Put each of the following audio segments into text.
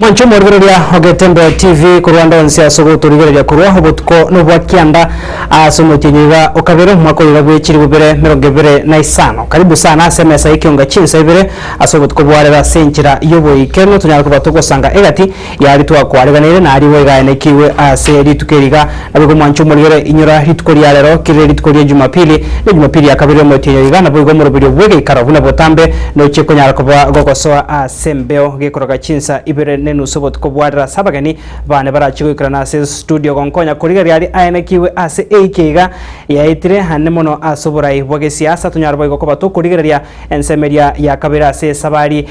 Mwancho mwargereria Ogetembe TV kurwanda onse asogo turigereria kurwa hobotko nubwa kianda asomotinyiga okabere mwako yagwe chiri bubere 25. Karibu sana SMS ikionga chinsa ibere asobotko bwarera senchira yobo ikeno tunyara kubatoko sanga egati yari twakwareganire na ari wega nekiwe ase ritukeriga nabwo mwancho mwargere inyura ritukoria rero kire ritukoria Jumapili ne Jumapili yakabere motinyiga nabwo go murubiri bwege karavuna botambe no cheko nyara kuba gogosoa asembeo gekoroga chinsa ibere nenu sobot ko bwadra sabagani bane barachigikira na se studio gonkonya kuriga yari ayenekiwe ase eikiga yaitire hanne mono asoborai bwage siasa tunyarwa igoko bato kurigeria ensemeria ya kabira se sabari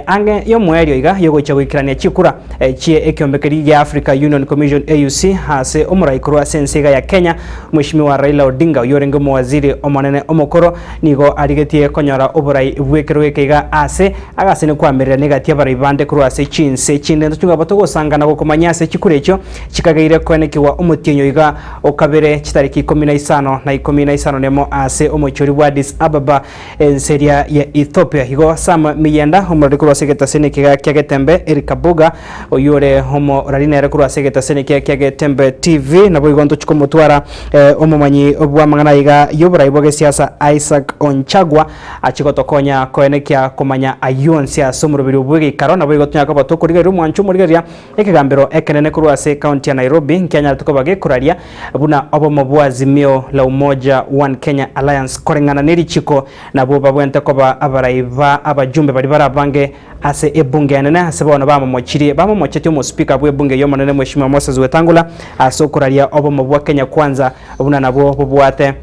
ange yo mwerio iga yo gochagikirania chikura chie ekyombekeri ya Africa Union Commission AUC hase omurai kurwa sensega ya Kenya Mheshimiwa Raila Odinga yorenge mwaziri omonene omokoro nigo arigetie konyora oburai bwekerwekiga ase agasene kwamerera negatia bari bande kurwa se chinse chinde tuchunga batogo sangana gokomanyase chikurecho chikagaire kwenekiwa omutinyo iga okabere chitariki 15 na 15 nemo ase omochori wa Addis Ababa enseria ya Ethiopia higo sama miyenda omurikuru segeta senekiga kyagetembe Erikabuga oyore homo ralinere kuru segeta senekiga kyagetembe TV nabo igonto chikomotwara omomanyi obwa mangana iga yobura iboge siasa Isaac Onchagwa achikotokonya kwenekia komanya ayonsia somurubiri ubwege karo nabo igotonya ko batokuriga mwancho murigeria ekigambiro ekenene kuru ase county ya Nairobi Kenya tukobage kuraria buna obomo bwazimio la umoja One Kenya Alliance korengana neri chiko nabo babwente koba abaraiva abajumbe bari barabange ase ebunge nene ase bona bamomochiri bamomochete mu speaker bwe bunge yomonene Mheshimiwa Moses Wetangula asokuraria obomo bwa Kenya kwanza buna nabo bubwate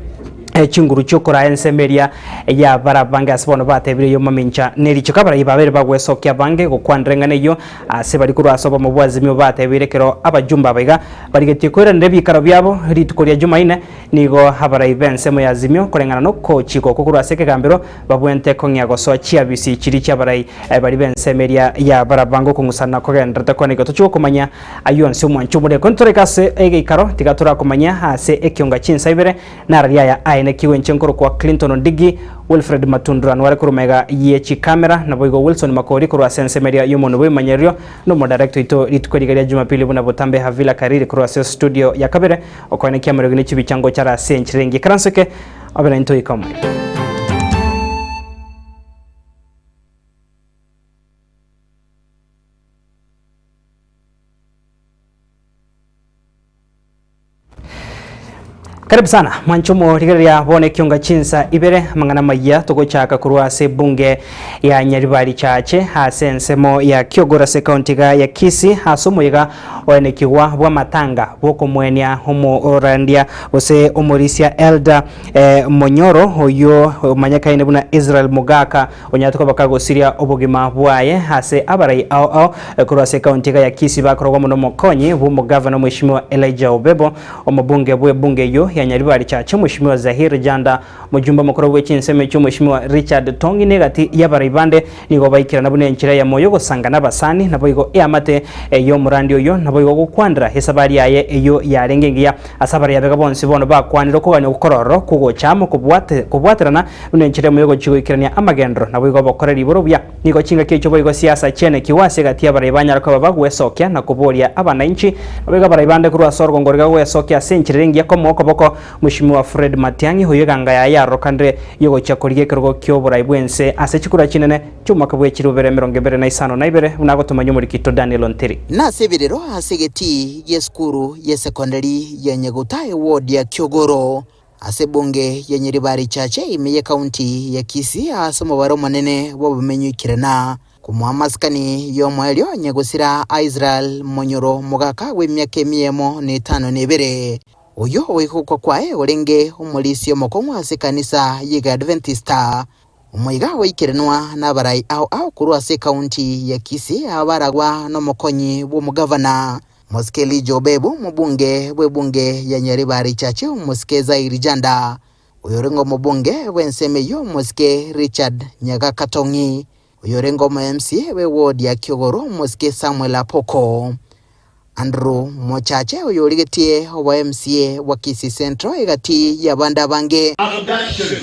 chinguru chokora ensemeria ya barabanga asbono batebire yo mamincha neri chokabara ibabere bagwesokya bange gokwandrengane yo ase bari kuru asoba mu bwazimyo batebire kero abajumba baiga barigetie kwera ndebi karo byabo ritukoria Jumaine nigo habara ibense mu yazimyo korengana no kochiko kokuru aseke gambiro babwente kongya goso chia bisi chiri cha barai bari bensemeria ya barabango kungusana kogendrete konigo tuchuko kumanya ayonse mwanchu mure kontorekase ege karo tigatura kumanya ase ekionga chinsa ibere nararia ya aine kiwenchenkoro kwa Clinton Ondigi Wilfred Matundra nware kurumega yechi kamera na boigo Wilson Makori kurwa sensemeria yumo no manyerio no mo director ito ritukorigaria Jumapili buna botambe havila kariri kurwa studio ya kabere okwane kamera gine chibichango chara senchirengi karanseke abena into ikom. Karibu sana mwanchumo rigeria bone kionga chinsa ibere mangana maya togochaka kurwa se bunge ya Nyaribari chache hasensemo ya Kyogora se county ya Kisii hasomoyiga onekiwa bwa matanga boko mwenia homo orandia ose omorisia Elda Monyoro oyo manyaka ine buna Israel Mugaka onyatoko bakago Syria obogima bwaye hase abarai ao kurwa se county ya Kisii bakorogo muno mokonyi bumo governor Mheshimiwa Elijah Obebo omobunge bwe bunge yo ya Nyaribari chache Mheshimiwa Zahir Janda mujumba mukuru w'ekinseme cyo Mheshimiwa Richard Tongi negati yabaribande nigo bayikira nabune nchira ya moyo gosanga nabasani nabo igo amate yo murandi oyo nabo igo kwandra hesabari yaye eyo yarengengiya asabari yabega bonse bono bakwanira kuganya gukororo kugochamo kubwaterana bune nchira moyo gochigikirania amagendro nabo igo bakorera iboro bya nigo chinga cyo boigo siasa chene kiwase gati yabaribanya ko babagwesokya nakuboria abananchi nabo igo baribande kuru asorgo ngorega gwesokya senchirengi yakomoko boko Mheshimiwa Fred Matiang'i hoyo ganga ya yaro kandre yogo chakoriye kergo kyobura ibwense ase chikura chinene cyumaka bwe kirubere 25 na ibere unagotumanya muri kito Daniel Onteri na sebirero hasegeti yeskuru ye secondary ya Nyagutai ward ya Kyogoro ase bunge ya Nyaribari chache imeye county ya Kisii asomo baro manene bobumenyukirana kumwamaskani yo mwelyo Nyagusira Israel Monyoro Mugaka w'emyaka 105 nebere oyo wiko kwae orenge umulisi omokomwa ase kanisa yiga Adventista umuiga wikirenwa nabarai au kuru ase county ya Kisii abaragwa no mokonyi bo mugavana Moskeli Jobebu mubunge bwebunge ya Nyaribari chache Moskeza Irijanda uyorengo mubunge wenseme yo Moske Richard Nyagakatongi uyorengo MCA we ward ya Kyogoro Moske Samuel Apoko Andrew Mochache oyorigetie wa MCA wa Kisii Central egati yabanda bange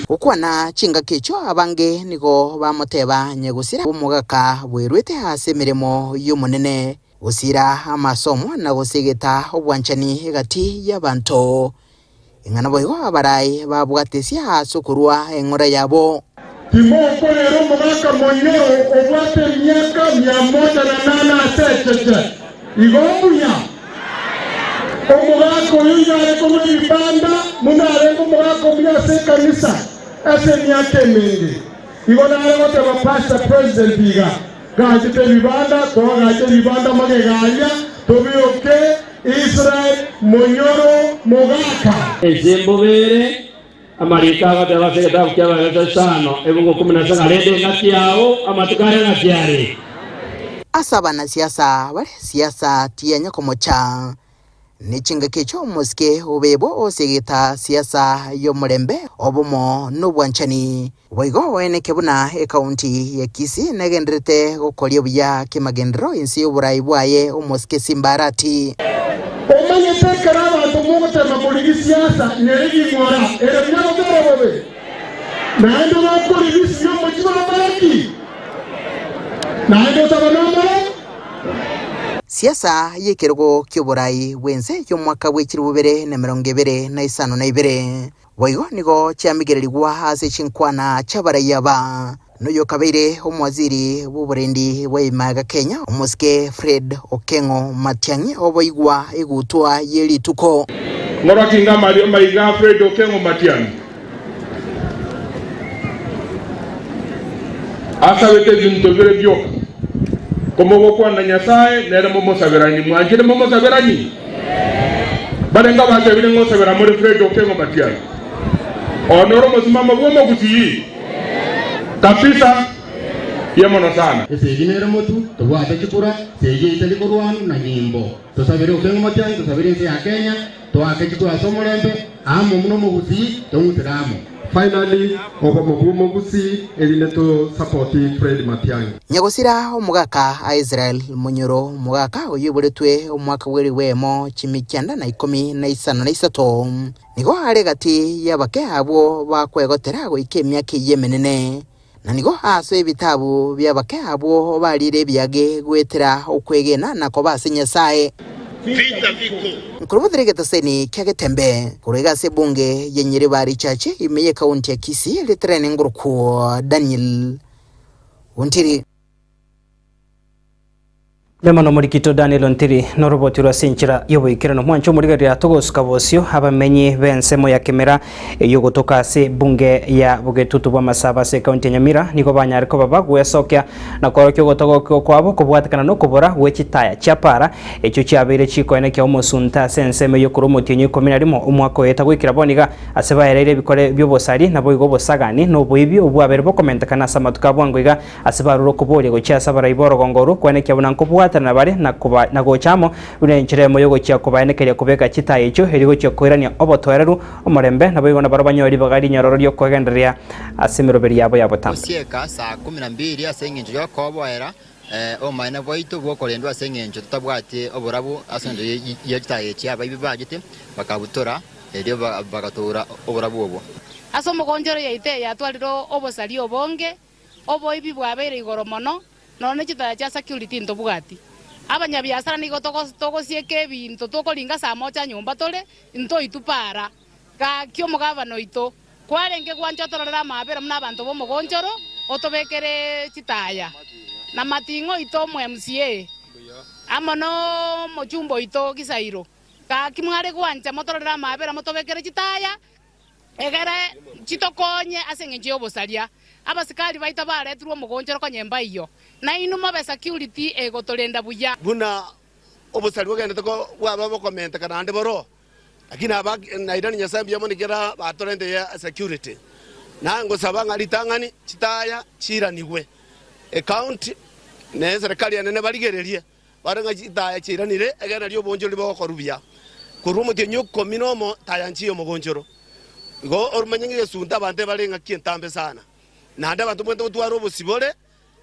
ukwana chinga kicho abange nigo bamoteba Nyagusira umugaka bwerwete hase miremo y'umunene usira amasomo na gusigita obwanchani gati y'abantu ingana boigo abarai babwatesia sukurwa eng'ora yabo. Timoko rero mugaka Monyoro obwate myaka 108 asecheche igombunya omugaka oyunjare komo ibanda munare omugaka omuyase kanisa ase myaka mingi igonare gote bapasta president iga gajite bibanda togaje bibanda magegalia tobioke Israel Monyoro mugaka ezimbubere amarika agataba seketabu ky'abantu sano ebungo 17 rede ngati yao amatukare ngati yare asaba na siasa bale siasa tianya komocha nichinga kicho muske obebo osigita siasa y'omurembe obumo n'obwanchani boigo wene kebuna ekaunti ya Kisii negenderete gokoria buya kimagendero insi y'oburayi bwaye omuske Simbarati omanye tekera abantu mugotema muri siasa nerigi ngora era byabo bobe nando bakora ibisi yo mu kibabaraki nando tabanamara siasa y'ekirugo ky'oburayi bwense y'omwaka w'2022 boigo nigo kyamigererigwa ase chinkwana cy'abarayi aba noyo kabere omwaziri w'uburendi bw'Imaga Kenya omuske Fred Okengo Matiang'i oboigwa egutwa yerituko ngorakinga maiga Fred Okengo Matiang'i asabete bintu bire byoka komo gokwana Nyasaye nere momosaberani mwanjire momosaberani barenga batebire ngosabera muri Fred Okengo Matiang'i onoro musimama bwomo guti kabisa yemono sana eseginere motu tobwate chikura sege itali korwanu na nyimbo tosabire Okengo Matiang'i tosabire nsi ya Kenya toake chikura somolembe amo muno mugusi tomutiramu. Finally obomugumo gusi elineto support Fred Matiang'i nyagosira omugaka a Israel Monyoro mugaka oyuburetwe omwaka wemo 1913 nigo are gati yabake abo bakwegotera goike emyaka yemenene na nigo aso ebitabu byabake abo barire byage gwetera okwegena nako base Nyasaye vita viko Nkurubudrege taseni kyagetembe kurega se bunge yenyere bari chache imeye kaunti ya Kisii letrene nguruku Daniel Untiri Lemano murikito Daniel Ontiri no roboti rwasinchira yoboikirano mwancho murigari atogosuka bosio abamenyi bensemo ya kemera yogotoka se bunge ya bugetutu bwa masaba se county Nyamira niko banyariko babagwe sokya na korokyo gotogo kwabo kubwatakana no kubora wechitaya cyapara echo cyabere chikoene kya umusunta senseme yo kurumotinyo kominarimo umwako yeta gwikira boniga aseba yarere bikore byobosari nabo igobosagani no boibyo ubwabere bokomentakana samatuka bwangoiga aseba ruro kubore go cyasabara iboro gongoro kwene kya bunanko na bare na gochamo urenchire moyogo cya kubanekeria kubeka kitaye cyo herigo cyo koirania obotoreru omorembe nabo na barabanyori bagari nyororo ryo kwegenderia asemiroberi yabo yabota sieka saa 12 asengenjo yakoboera omaina boito bokorendwa asengenjo tutabwate oborabu asendo yekitaye cya babibagite bakabutora erio bagatora oborabu obo aso mogonjoro yaite yatwariro obosari obonge oboibi bwabere igoro mono none chitaya cha security ndobugati abanyabiasara nigo togosieke ebinto tokoringa saa moja nyumba tole into itupara ka kyo mugabano ito kwarenge gwancho torora mabera muna abantu bo mugonjoro otobekere chitaya na matingo ito mu MCA amono mochumbo ito gisairo ka kimware gwancha motorora mabera motobekere chitaya egere chitokonye asengenje obosaria abasikali baita baretirwo mugonjoro konyemba iyo na inuma be security egotolenda buya buna obosari bwagenda ko waba bokomenta kana ande boro lakini aba naidani Nyasaye yamonikera batolende ya security nango sabanga litangani chitaya chiranigwe account ne serikali yanene baligererie baranga chitaya chiranire egena lyo bonjoro libokorubya kurumo tenyo kominomo tayanchiyo mugonjoro go orumanyenge sunda bande balenga kientambe sana na anda bantu mwento twaro busibole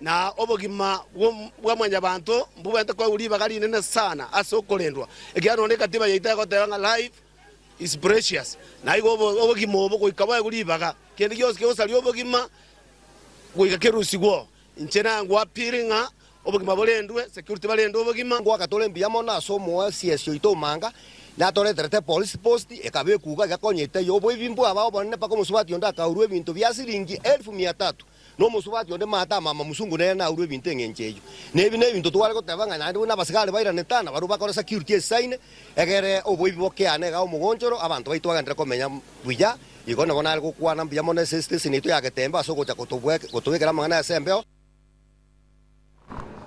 na obogima bwamanya bantu mbubente kwa uli bagari nene sana asokolendwa egiano ne katiba yaita ko tanga live is precious na igo obogima obo ikaba uli baga kende gyose ke osali obogima go ikakerusigwo nchena ngwa piringa obogima borendwe security barendwe obogima gwaka tole mbiyamo na somo CSO itomanga na tole terete police post ekabe kuga gakonyete yobo ibimbo aba obonne pako musubati onda kaurwe bintu bya siringi 1300 no musubati onde mata mama musungu ne na urwe bintu ngencheyo nebi bintu twale kotabanga na ndi na basigale baira netana baruba kora security sign egere obo iboke ane ga omugonjoro abantu baitwaga ndire komenya buya igona bona algo kwana mbiyamo na station ito yagetemba sokocha kotubekera mangana sembeo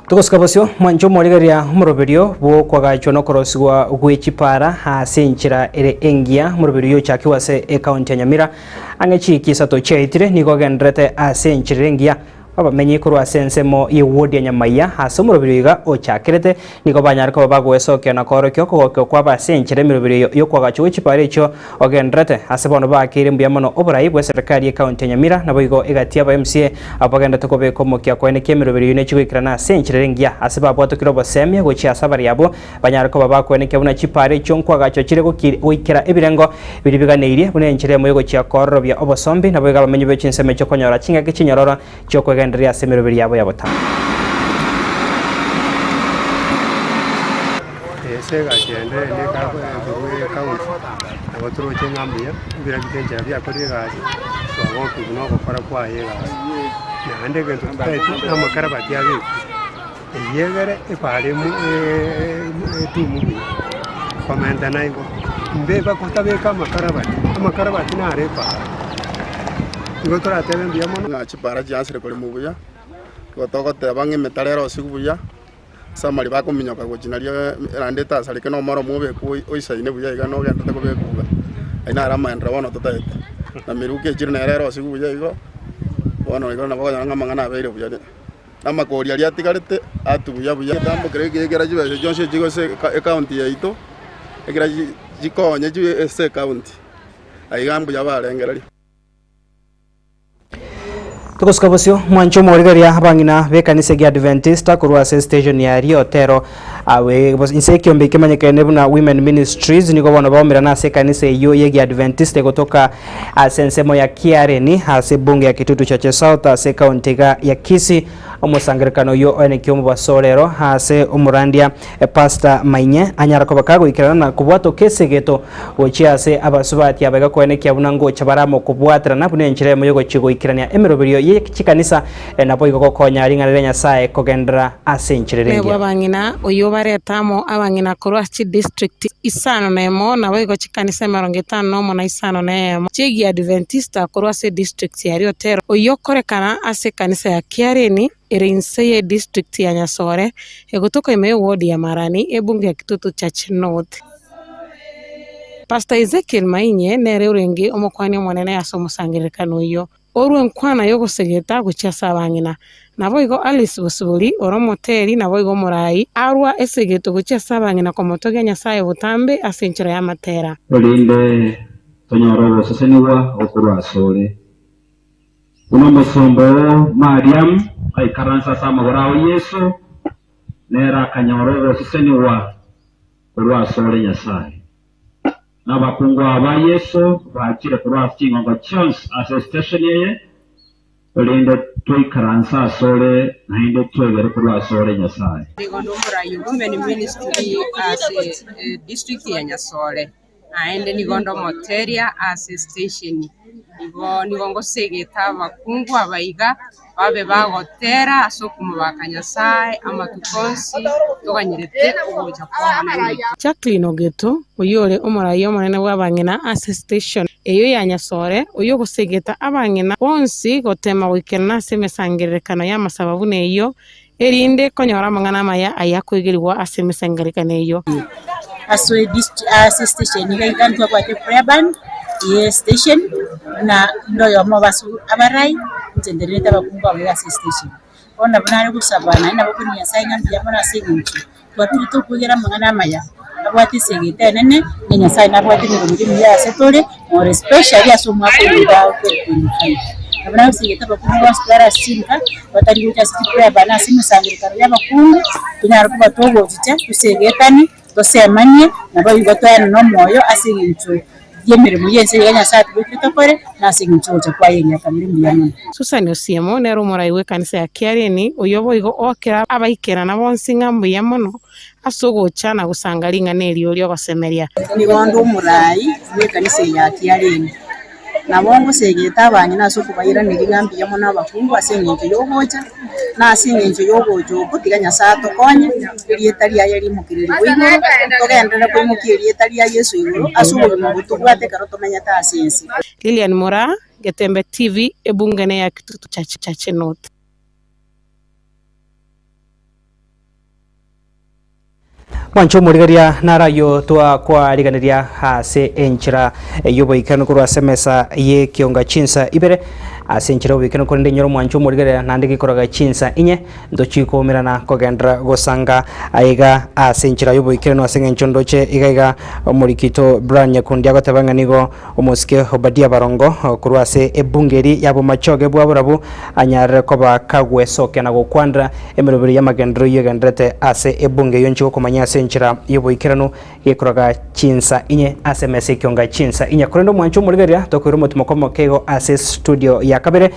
tukosikabosio mwancho morigeria muroberio bo kwagachwa no korosigwa gwechipara hase nchira ere engia muroberio chakiwase e county ya Nyamira angechi kisato chaitire niko gendrete hase nchira engia abamenyi kurwa sensemo ye ward ya Nyamaya hase muroberio iga ochakirete niko banyarko bagwesoke na korokyo kwa base nchira muroberio yo kwagachwa gwechipara icho ogendrete hase bono bakire mbuyamono oburayi bwa serikali ya county ya Nyamira nabo igo igatia ba MCA abagenda tokobe komokia kwene kemuroberio ne chigwikirana hase nchira engia hase babwato kirobo semya gochi asabari yabo banyarko babakwe kebuna chipare cyo kwagachwa kirego oikira ebirengo biribiganeirie bune nchire moyo gochi akorobya obosombi nabo iga bamenyi be chinseme cyo konyora chinga kinyororo cyo kwegenderia semeroberi yabo yabota sega chende ne ka ko kaunti abotoro chengambiya bira kitenja bya kori gazi twago kuno ko para kwa yega nande gento taiti na makarabati yabe yegere ipare mu tumu komanda naiko mbeba kutabeka makarabati na arepa igotora tebe mbiyamo na chipara jansire kuri mubuya gotoko tebange metalero sigubuya samari bakominyoka gojinaria randeta sarike no maro mube ku oisaine buya iga no genda ko bekuga aina arama endra wono totaete na miruke jirna rero sigubuya igo wono igo na boga ng'amangana beire buya na makori ali atigarete atubuya buya tambo kirege gera jibe jonse jigo se county yaito egera jikonye jibe se county aigambu yabarengerari tukosikabosio mwancho morigeria abangina bekanise gya Adventista kurwa station ya Riotero awe inseki ombe kimanyekene buna Women Ministries niko bona baomera na sekanise yo ye Adventista kutoka sensemo ya Kiareni hase bunge ya Kitutu cha South ase county ya Kisii omusangirikano yo ene kyomo basolero hase umurandia Pastor Mainye anyara ko bakago ikirana na kubwato kesegeto ochiase abasubati abega ko ene kyabuna ngo chabaramo kubwatira na bune nchire moyo go chigo ikirania emeroberio ye chikanisa napo igo konya ringa Nyasaye kogendera ase nchire rengi abangina oyo baretamo abangina Korwachi district isano nemo nabo igo chikanisa 50 mo na isano nemo chigi Adventista Korwachi district ya Riotero oyo korekana ase kanisa ya Kiareni Erinse district ya Nyasore egotoka ime ward ya Marani ebunge ya Kitutu Church North. Pastor Ezekiel Mainye nere urengi omokwani mwanene yaso musangirikano yo oru nkwana yogo segeta guchasa abangina nabo igo Alice Busubuli oromoteri nabo igo Murayi arwa esegeto guchasa abangina komotoge Nyasaye butambe asenchira ya matera olinde tonyoro seseniwa okurwa sole uno musombo Mariam aikaransa sama gorao Yesu nera kanyoro seseniwa kurwa sole Nyasaye nabakungwa aba Yesu bakire kurwa kingo chance as station yeye olinde twikaransa sole nainde twegere kurwa sole Nyasaye Nigondo Murayi Women Ministry as district ya Nyasore aende nigondo Moteria as station nigongo segeta bakungwa abayiga babe bagotera asokumu bakanyasaye amatukonsi toganyirete ubuja kwa Jacqueline Ogeto oyore Omurayi omonene bw'abangina ase station eyo ya Nyasore oyo gusegeta abangina bonsi gotema wikena semesangirikano ya masababu neyo erinde konyora mangana maya ayakwegirwa ase mesangirikano eyo aswe station igaitantwa kwa prayer band ye station na ndoyo mabasu abarai nzendereta bakumba wa station ona bunari gusabana na bakuni Nyasaye ngambi yamona segintu twapiri to kugera mangana maya abati segeta nene Nyasaye nabwati ngomiri ya setole more special ya somwa ko ida ko abana segeta bakumba stara sinka batari gucha prayer band asimusangirikano y'abakungu tunyara kuba togo zite tusegetani tosemanye nabo yugatwana no moyo asingintu yemirimo yense yenya sati bwito kore na singichocha kwa yenya kamiri yano Susan Osiemo nero muraiwe kanisa ya Kiareni uyobo igo okera abaikera na bonsi ngambu ya mono asogocha na gusangalinga nelio lyo basemeria nigondo murai we kanisa ya Kiareni na bongo segeta abanye naso kubayira niligambi ya mono abakungu asenyenje yogocha na asenyenje yogojo kutiganya sato konye elietalia yali mukiriri wigoro togendera ko mukiri etalia Yesu igoro asubo mu butubwate karoto menya ta asensi Lilian Mora Getembe TV ebungene ya kitutu chache note Mwancho murigaria narayo twa kwa riganiria hase enchira yobo ikano kurwa semesa ye kionga chinsa ibere asenchira wikano konde nyoro mwancho murigaria nandiki koraga chinsa inye ndochi komirana kogendra gosanga aiga asenchira yobo ikano asengencho ndoche igaiga murikito brand nyakundi agotabanga nigo omoske obadia barongo kurwa se ebungeri yabo machoge bwaburabu anyare koba kagwe soke na gokwandra emerobiri yamagendro yegendrete ase ebunge yoncho komanya senchira yobo ikirano yekoraga chinsa inye ase mese kionga chinsa inye kurendo mwancho murigaria tokuru mutumokomo kego ase studio ya kabere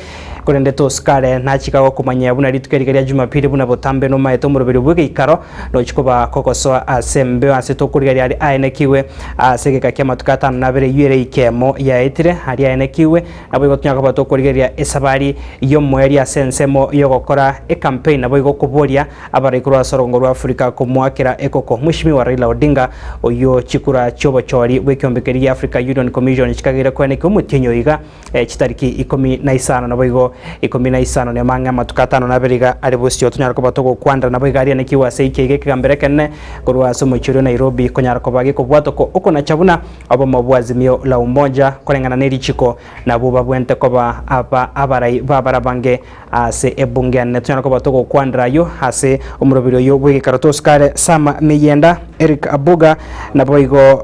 kurende toskare na chikago kumanya buna ritukerigaria Jumapili buna botambe no maeto murobiri bwege ikaro no chikoba kokoso ase mbe ase tokurigaria ari aenekiwe ase gekakema tukata na bere yere ikemo ya etire ari aenekiwe abo gotunyaka bato kurigaria esabari yo mweri asensemo yo gokora e campaign abo gokuboria abari kurwa sorongo rwa Afrika kumwakira ekoko mwishimi wa Raila Odinga oyo chikura chobo chori wekyombekeria Africa Union Commission chikagira kwene kumutinyo iga chitariki 15 na boigo 15 ne manga matukatano na beriga aribusio tunyara ko batoko kwandra na boiga ari nekiwa seike gekambere kenne kurwa somo chiro Nairobi konyara ko bage ko bwato ko uko na chabuna abo mabwazimio la umoja kolengana neri chiko na buba bwente ko ba aba abarai babara bange ase ebunge ne tunyara ko batoko kwandra yo ase umurobiro yo bwege karatos kare sama meyenda Eric Abuga na boigo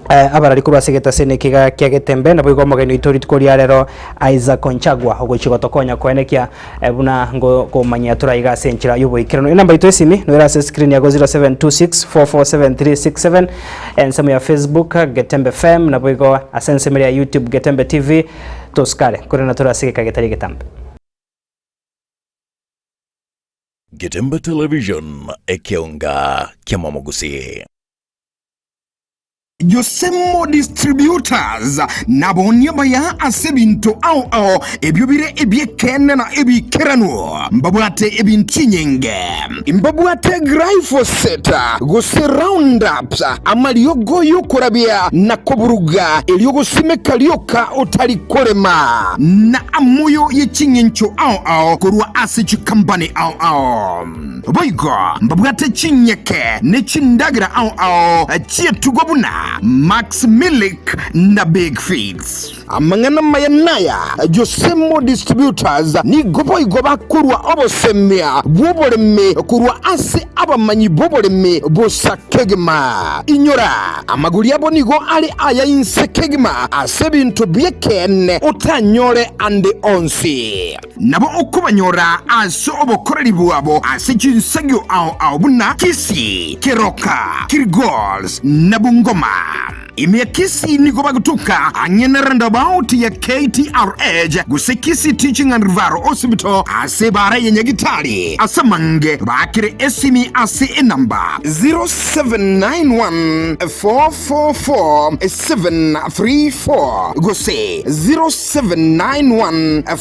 abarari kurwa segeta sene kiga kya Getembe na boigo mageno itori tukori arero Isaac Konchagwa ogo chigotokonya kwenekia buna ngo komanya turaiga senchira yobo ikirano namba ito esimi no era screen ya 0726447367 and some ya Facebook Getembe FM na boigo asense ya YouTube Getembe TV toskare kurena turasika Getari Getembe Getembe Television ekionga kiamamogusi Yosemo Distributors nabonya baya asebinto au ebyobire ebyekene na ebikerano mbabwate ebintinyenge mbabwate glyphosate gose roundups amaliyogo yokorabia na koburuga eliyogo simekalioka otalikorema na amuyo yechinyencho au kurwa asichi kambani au boigo mbabwate chinyeke ne chindagira au chietugobuna Max Milik na Big Feeds amangana mayanaya Yosemo Distributors ni goboy goba kurwa obosemia boboreme kurwa ase abamanyi boboreme bosakegma inyora amaguri abo nigo ali aya insekegma ase bintu byekene utanyore ande onsi nabo okubanyora aso obokoreri bwabo ase chinsegyo au buna kisi keroka kirgols na bungoma Imiakisi niko bagutuka anyena roundabout ya KTRH gusekisi Teaching and Rivaro Hospital ase bara yenye gitari asamange bakire esimi ase number 0791444734 gose 0791